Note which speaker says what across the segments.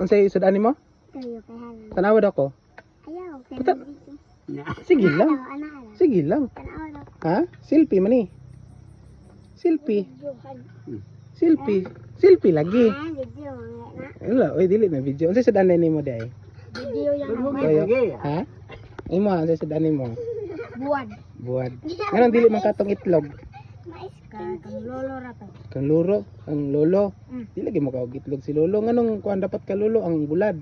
Speaker 1: Unsay sudan nimo?
Speaker 2: Tuyo kay halang.
Speaker 1: Tanawad ako.
Speaker 2: Ayaw, kay
Speaker 1: Puta.
Speaker 2: video.
Speaker 1: Sige lang.
Speaker 2: Ano?
Speaker 1: Sige lang.
Speaker 2: Tanaw.
Speaker 1: Ha? Selfie man eh. Selfie.
Speaker 2: Videohan.
Speaker 1: Selfie. Selfie lagi.
Speaker 2: Ah, video nga na.
Speaker 1: Wala, oy dili na video. Unsay sudan nimo day?
Speaker 2: Video yan.
Speaker 1: Ha? Imo unsay sudan nimo?
Speaker 2: Buwan.
Speaker 1: Buwad. Ngayon dili man katong itlog.
Speaker 2: Mais ka. Kang lolo ra to.
Speaker 1: Kang luro, ang lolo.
Speaker 2: Mm.
Speaker 1: Dili gyud mo kaog itlog si lolo. Nganong kuan dapat ka lolo ang bulad.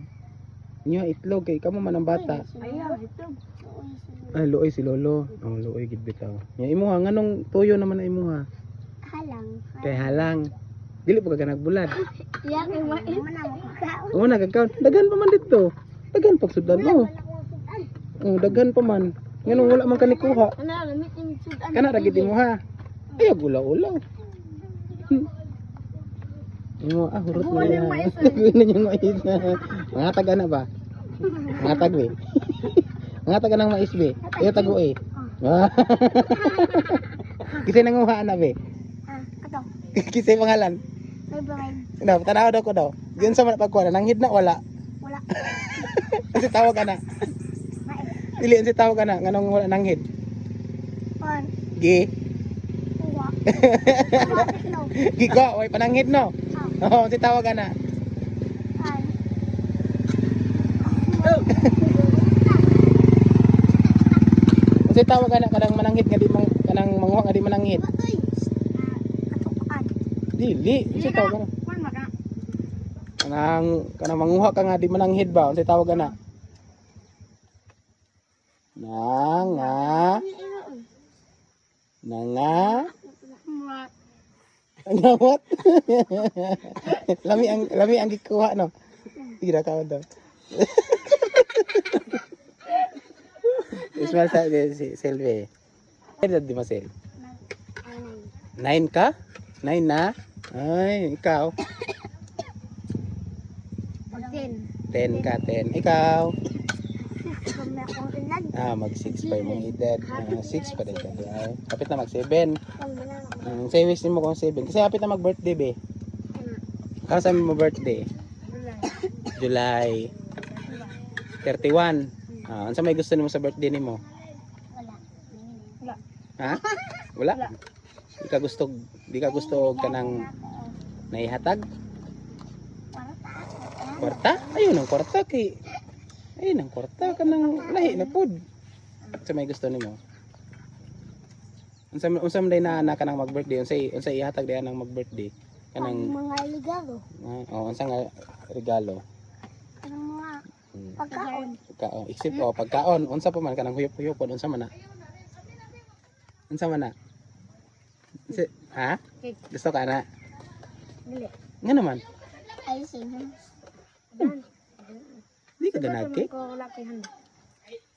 Speaker 1: Nya itlog kay kamo man ang bata.
Speaker 2: Ayaw, ito.
Speaker 1: Ay luoy si lolo. Oh luoy gid bitaw. Nya imo ha nganong tuyo naman na imo ha.
Speaker 2: Halang.
Speaker 1: Kay halang. Dili pa ka nagbulad.
Speaker 2: Iya kay mais. Mana mo ka?
Speaker 1: Oo na gagkaon. Daghan pa man dito. Daghan pag sudan mo. Oh daghan pa man. Nganong wala man ka ni kuha.
Speaker 2: Ano, lamit yung sudan.
Speaker 1: Kana ra gid mo ha. Ayaw ulaw-ulaw. Imo hurot mo
Speaker 2: Buwan
Speaker 1: yan.
Speaker 2: yung mais,
Speaker 1: Buwan yung mais. Mangatag na ba? Mangatag be. Mangatag ng mais be. Iyo tago eh. Kisay nanguha na be.
Speaker 2: Ah, ato.
Speaker 1: Kisay pangalan.
Speaker 2: May bangay.
Speaker 1: Daw tanaw daw ko daw. Diyan sa man pagkuha nanghid na wala.
Speaker 2: Wala.
Speaker 1: Kasi tawag ka na.
Speaker 2: Mais.
Speaker 1: Dili si tawag ka na nganong wala nanghid.
Speaker 2: On.
Speaker 1: Gi.
Speaker 2: Uwa. Bakit no?
Speaker 1: Gigo way pananghid no. Oo, si tawag ka na.
Speaker 2: An.
Speaker 1: Kasi tawag ka na kanang mananghid nga di mang kanang manguha nga di mananghid.
Speaker 2: Katukaan.
Speaker 1: Dili, kasi tawag ka na.
Speaker 2: Kuan maka.
Speaker 1: Kanang manguha ka nga di mananghid ba? Kasi tawag ka na. Nanga. Ngawat. lami ang gikuha no. Tira ka daw. Ismail sa si Selve. Edad di masel. 9 ka? 9 na? Ay, ikaw. 10 ka, 10. Ikaw.
Speaker 2: Kami akong ilan.
Speaker 1: Mag 6 pa yung edad. 6 pa din ka. Kapit na mag 7.
Speaker 2: Kami na.
Speaker 1: Say wish mo kung 7. Kasi kapit na mag birthday be. Kano sa mo birthday? July 31. Ano sa may gusto nimo sa birthday nimo?
Speaker 2: Wala.
Speaker 1: Ha? Wala? Di ka gusto kanang naihatag? Kwarta? Ayun ang kwarta kay. Ayun ang kwarta kanang lahi na pod. Sa may gusto nimo? Unsa man day na ka nang mag-birthday? Unsa ihatag day nang mag-birthday? Kanang
Speaker 2: Mga regalo.
Speaker 1: unsa nga regalo?
Speaker 2: Kanang mga pagkaon.
Speaker 1: Pagkaon. Isip ko pagkaon. Unsa pa man kanang huyop-huyopon unsa man na? Unsa man na? Ha?
Speaker 2: Cake.
Speaker 1: Gusto ka na?
Speaker 2: Dili.
Speaker 1: Nga naman.
Speaker 2: Icing.
Speaker 1: Di ka ganag cake.
Speaker 2: Ko wala kay handa.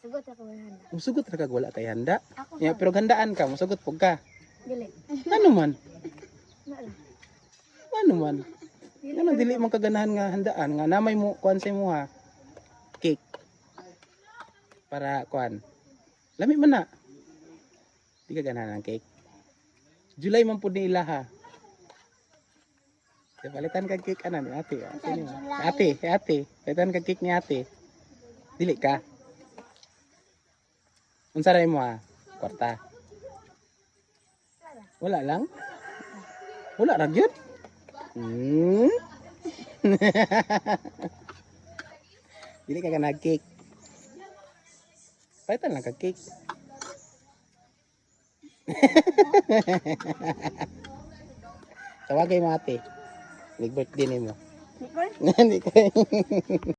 Speaker 2: Sugot ako kay handa.
Speaker 1: Musugot ra kag wala kay handa.
Speaker 2: Ako
Speaker 1: Ya, pero gandaan ka, musugot pug ka.
Speaker 2: dili.
Speaker 1: Ano man?
Speaker 2: Wala.
Speaker 1: Ano man? Ano dili man kaganahan nga handaan nga namay mo kuan sa imo ha. Cake. Para kuan. Lami man na. Di ka ganahan ng cake. July man pud ni ila ha. Palitan kag cake ana ni ate. Ate. Palitan kag cake ni ate. Dili ka. Unsa ra mo ha? Kwarta. Wala lang? Wala ra gyud? Dili ka nag cake. Palitan lang kag cake. Tawagay mo ate. Nag-birthday nimo.
Speaker 2: Nicole?
Speaker 1: Hindi ko.